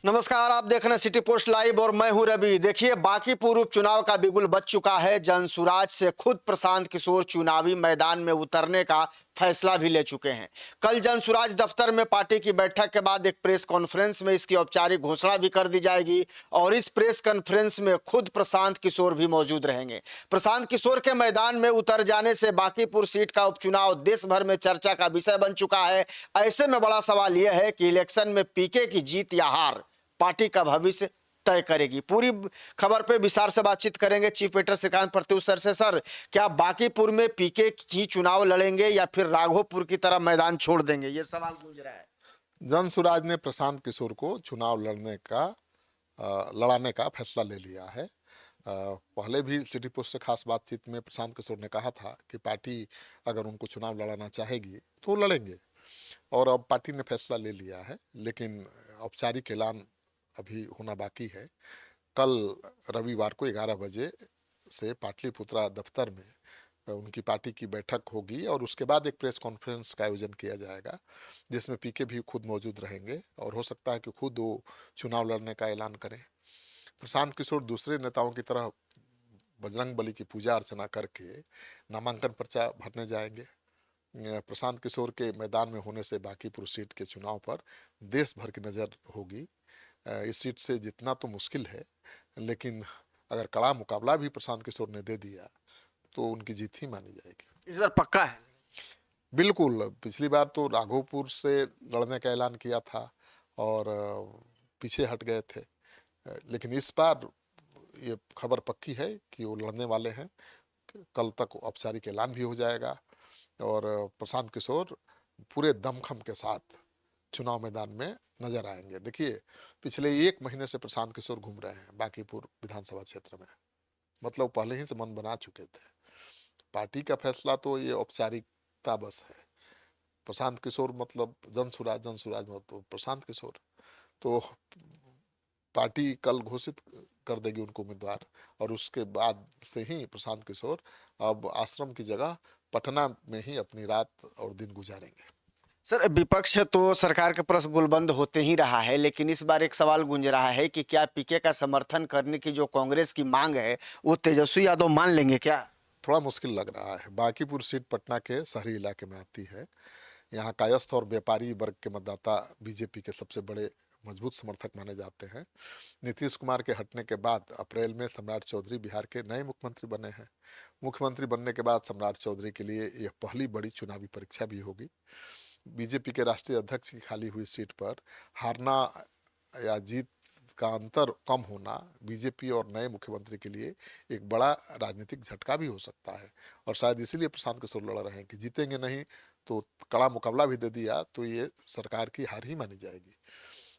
नमस्कार, आप देख रहे हैं सिटी पोस्ट लाइव और मैं हूं रवि। देखिए, बांकीपुर उपचुनाव का बिगुल बज चुका है। जनसुराज से खुद प्रशांत किशोर चुनावी मैदान में उतरने का फैसला भी ले चुके हैं। कल जनसुराज दफ्तर में पार्टी की बैठक के बाद एक प्रेस कॉन्फ्रेंस में इसकी औपचारिक घोषणा भी कर दी जाएगी और इस प्रेस कॉन्फ्रेंस में खुद प्रशांत किशोर भी मौजूद रहेंगे। प्रशांत किशोर के मैदान में उतर जाने से बांकीपुर सीट का उपचुनाव देश भर में चर्चा का विषय बन चुका है। ऐसे में बड़ा सवाल यह है कि इलेक्शन में पीके की जीत या हार पार्टी का भविष्य तय करेगी। पूरी खबर पे विस्तार से बातचीत करेंगे chief editor Shrikant Pratyush sir से। सर, क्या बांकीपुर में पीके ही चुनाव लड़ेंगे या फिर राघोपुर की तरह मैदान छोड़ देंगे, ये सवाल गूंज रहा है। जनसुराज ने प्रशांत किशोर को चुनाव लड़ाने का फैसला ले लिया है। पहले भी सिटी पोस्ट से खास बातचीत में प्रशांत किशोर ने कहा था कि पार्टी अगर उनको चुनाव लड़ाना चाहेगी तो लड़ेंगे, और अब पार्टी ने फैसला ले लिया है, लेकिन औपचारिक ऐलान अभी होना बाकी है। कल रविवार को 11 बजे से पाटलिपुत्रा दफ्तर में उनकी पार्टी की बैठक होगी और उसके बाद एक प्रेस कॉन्फ्रेंस का आयोजन किया जाएगा, जिसमें पीके भी खुद मौजूद रहेंगे और हो सकता है कि खुद वो चुनाव लड़ने का ऐलान करें। प्रशांत किशोर दूसरे नेताओं की तरह बजरंग बली की पूजा अर्चना करके नामांकन पर्चा भरने जाएंगे। प्रशांत किशोर के मैदान में होने से बांकीपुर सीट के चुनाव पर देश भर की नज़र होगी। इस सीट से जितना तो मुश्किल है, लेकिन अगर कड़ा मुकाबला भी प्रशांत किशोर ने दे दिया तो उनकी जीत ही मानी जाएगी। इस बार पक्का है? बिल्कुल। पिछली बार तो राघोपुर से लड़ने का ऐलान किया था और पीछे हट गए थे, लेकिन इस बार ये खबर पक्की है कि वो लड़ने वाले हैं। कल तक औपचारिक ऐलान भी हो जाएगा और प्रशांत किशोर पूरे दमखम के साथ चुनाव मैदान में नजर आएंगे। देखिए, पिछले 1 महीने से प्रशांत किशोर घूम रहे हैं बांकीपुर विधानसभा क्षेत्र में, मतलब पहले ही से मन बना चुके थे। पार्टी का फैसला तो ये औपचारिकता बस है। प्रशांत किशोर मतलब जनसुराज, जनसुराज मतलब प्रशांत किशोर। तो पार्टी कल घोषित कर देगी उनको उम्मीदवार, और उसके बाद से ही प्रशांत किशोर अब आश्रम की जगह पटना में ही अपनी रात और दिन गुजारेंगे। सर, विपक्ष तो सरकार के प्रश्न गुलबंद होते ही रहा है, लेकिन इस बार एक सवाल गूंज रहा है कि क्या पीके का समर्थन करने की जो कांग्रेस की मांग है वो तेजस्वी यादव मान लेंगे क्या? थोड़ा मुश्किल लग रहा है। बांकीपुर सीट पटना के शहरी इलाके में आती है। यहाँ कायस्थ और व्यापारी वर्ग के मतदाता बीजेपी के सबसे बड़े मजबूत समर्थक माने जाते हैं। नीतीश कुमार के हटने के बाद अप्रैल में सम्राट चौधरी बिहार के नए मुख्यमंत्री बने हैं। मुख्यमंत्री बनने के बाद सम्राट चौधरी के लिए यह पहली बड़ी चुनावी परीक्षा भी होगी। बीजेपी के राष्ट्रीय अध्यक्ष की खाली हुई सीट पर हारना या जीत का अंतर कम होना बीजेपी और नए मुख्यमंत्री के लिए एक बड़ा राजनीतिक झटका भी हो सकता है, और शायद इसीलिए प्रशांत किशोर लड़ रहे हैं कि जीतेंगे नहीं तो कड़ा मुकाबला भी दे दिया तो ये सरकार की हार ही मानी जाएगी।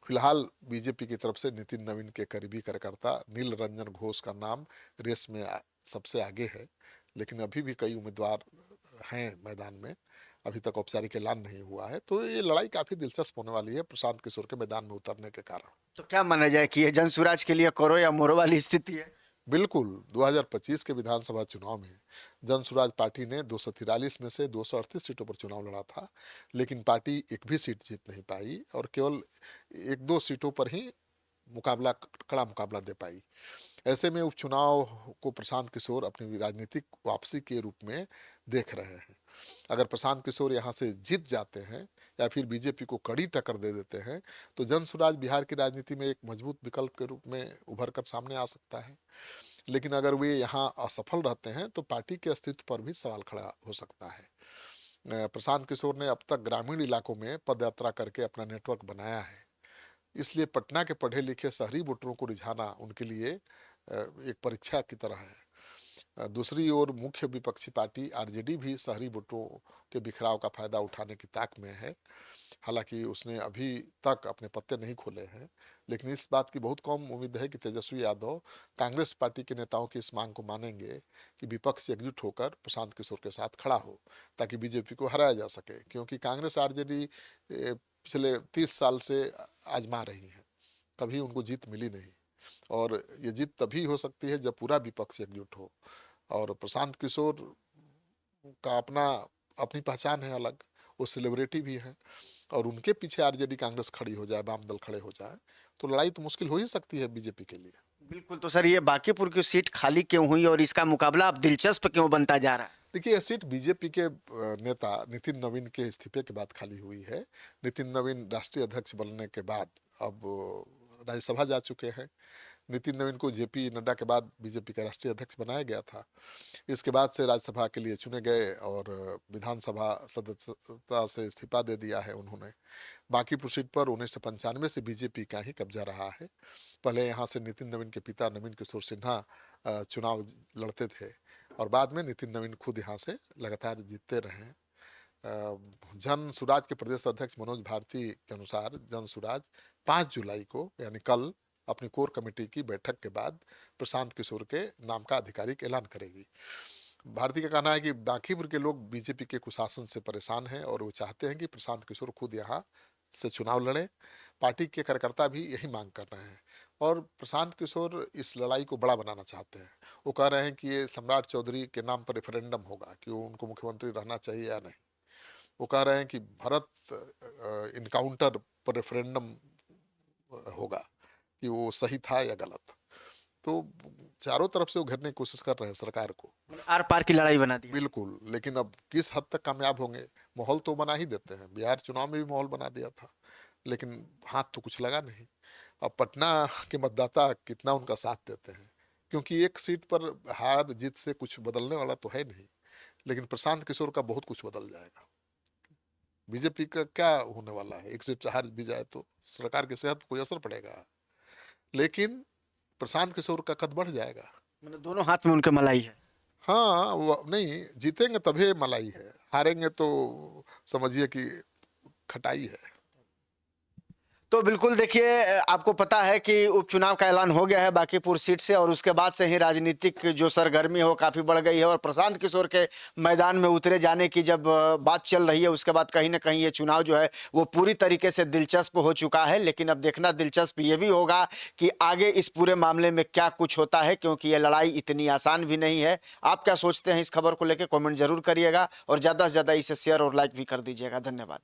फिलहाल बीजेपी की तरफ से नितिन नवीन के करीबी कार्यकर्ता नील रंजन घोष का नाम रेस में सबसे आगे है, लेकिन अभी भी कई उम्मीदवार हैं मैदान में। अभी तक औपचारिक ऐलान नहीं हुआ है, तो ये लड़ाई काफी दिलचस्प होने वाली है प्रशांत किशोर के मैदान में उतरने के कारण। तो क्या माना जाए कि ये जनसुराज के लिए करो या मोरो वाली स्थिति है? बिल्कुल। 2025 के विधानसभा चुनाव में जनसुराज पार्टी ने 243 में से 238 सीटों पर चुनाव लड़ा था, लेकिन पार्टी एक भी सीट जीत नहीं पाई और केवल 1-2 सीटों पर ही कड़ा मुकाबला दे पाई। ऐसे में उपचुनाव को प्रशांत किशोर अपनी राजनीतिक वापसी के रूप में देख रहे हैं। अगर प्रशांत किशोर यहाँ से जीत जाते हैं या फिर बीजेपी को कड़ी टक्कर दे देते हैं तो जनसुराज बिहार की राजनीति में एक मजबूत विकल्प के रूप में उभर कर सामने आ सकता है। लेकिन अगर वे यहाँ असफल रहते हैं तो पार्टी के अस्तित्व पर भी सवाल खड़ा हो सकता है। प्रशांत किशोर ने अब तक ग्रामीण इलाकों में पदयात्रा करके अपना नेटवर्क बनाया है, इसलिए पटना के पढ़े लिखे शहरी वोटरों को रिझाना उनके लिए एक परीक्षा की तरह है। दूसरी ओर मुख्य विपक्षी पार्टी आरजेडी भी शहरी वोटरों के बिखराव का फायदा उठाने की ताक में है। हालांकि उसने अभी तक अपने पत्ते नहीं खोले हैं, लेकिन इस बात की बहुत कम उम्मीद है कि तेजस्वी यादव कांग्रेस पार्टी के नेताओं की इस मांग को मानेंगे कि विपक्ष एकजुट होकर प्रशांत किशोर के साथ खड़ा हो ताकि बीजेपी को हराया जा सके, क्योंकि कांग्रेस आरजेडी पिछले 30 साल से आजमा रही है, कभी उनको जीत मिली नहीं, और ये जीत तभी हो सकती है जब पूरा विपक्ष एकजुट हो। और प्रशांत किशोर का अपनी पहचान है अलग, वो सेलिब्रिटी भी है, और उनके पीछे आरजेडी कांग्रेस खड़ी हो जाए, वाम दल खड़े हो जाए, तो लड़ाई तो मुश्किल हो ही सकती है बीजेपी के लिए। बिल्कुल। तो सर ये बांकीपुर की सीट खाली क्यों हुई और इसका मुकाबला अब दिलचस्प क्यों बनता जा रहा है? देखिए, यह सीट बीजेपी के नेता नितिन नवीन के इस्तीफे के बाद खाली हुई है। नितिन नवीन राष्ट्रीय अध्यक्ष बनने के बाद अब राज्यसभा जा चुके हैं। नितिन नवीन को जेपी नड्डा के बाद बीजेपी का राष्ट्रीय अध्यक्ष बनाया गया था। इसके बाद से राज्यसभा के लिए चुने गए और विधानसभा सदस्यता से इस्तीफा दे दिया है उन्होंने। बांकीपुर सीट पर 1995 से बीजेपी का ही कब्जा रहा है। पहले यहाँ से नितिन नवीन के पिता नवीन किशोर सिन्हा चुनाव लड़ते थे और बाद में नितिन नवीन खुद यहाँ से लगातार जीतते रहे। जन सुराज के प्रदेश अध्यक्ष मनोज भारती के अनुसार जन सुराज 5 जुलाई को यानी कल अपनी कोर कमेटी की बैठक के बाद प्रशांत किशोर के नाम का आधिकारिक ऐलान करेगी। भारती का कहना है कि बांकीपुर के लोग बीजेपी के कुशासन से परेशान हैं और वो चाहते हैं कि प्रशांत किशोर खुद यहाँ से चुनाव लड़े। पार्टी के कार्यकर्ता भी यही मांग कर रहे हैं और प्रशांत किशोर इस लड़ाई को बड़ा बनाना चाहते हैं। वो कह रहे हैं कि ये सम्राट चौधरी के नाम पर रेफरेंडम होगा कि वो उनको मुख्यमंत्री रहना चाहिए या नहीं। वो कह रहे हैं कि भरत इनकाउंटर पर रेफरेंडम होगा कि वो सही था या गलत। तो चारों तरफ से वो घेरने की कोशिश कर रहे हैं सरकार को, आर पार की लड़ाई बना दी। बिल्कुल। लेकिन अब किस हद तक कामयाब होंगे? माहौल तो बना ही देते हैं। बिहार चुनाव में भी माहौल बना दिया था, लेकिन हाथ तो कुछ लगा नहीं। अब पटना के मतदाता कितना उनका साथ देते हैं, क्योंकि एक सीट पर हार जीत से कुछ बदलने वाला तो है नहीं, लेकिन प्रशांत किशोर का बहुत कुछ बदल जाएगा। बीजेपी का क्या होने वाला है? एक सीट हार भी जाए तो सरकार की सेहत पर कोई असर पड़ेगा, लेकिन प्रशांत किशोर का कद बढ़ जाएगा। मतलब दोनों हाथ में उनके मलाई है। हाँ, वो नहीं जीतेंगे तभी मलाई है, हारेंगे तो समझिए कि खटाई है। तो बिल्कुल देखिए, आपको पता है कि उपचुनाव का ऐलान हो गया है बांकीपुर सीट से और उसके बाद से ही राजनीतिक जो सरगर्मी है वो काफ़ी बढ़ गई है और प्रशांत किशोर के मैदान में उतरे जाने की जब बात चल रही है, उसके बाद कहीं ना कहीं ये चुनाव जो है वो पूरी तरीके से दिलचस्प हो चुका है। लेकिन अब देखना दिलचस्प ये भी होगा कि आगे इस पूरे मामले में क्या कुछ होता है, क्योंकि ये लड़ाई इतनी आसान भी नहीं है। आप क्या सोचते हैं इस खबर को लेकर? कॉमेंट जरूर करिएगा और ज़्यादा से ज़्यादा इसे शेयर और लाइक भी कर दीजिएगा। धन्यवाद।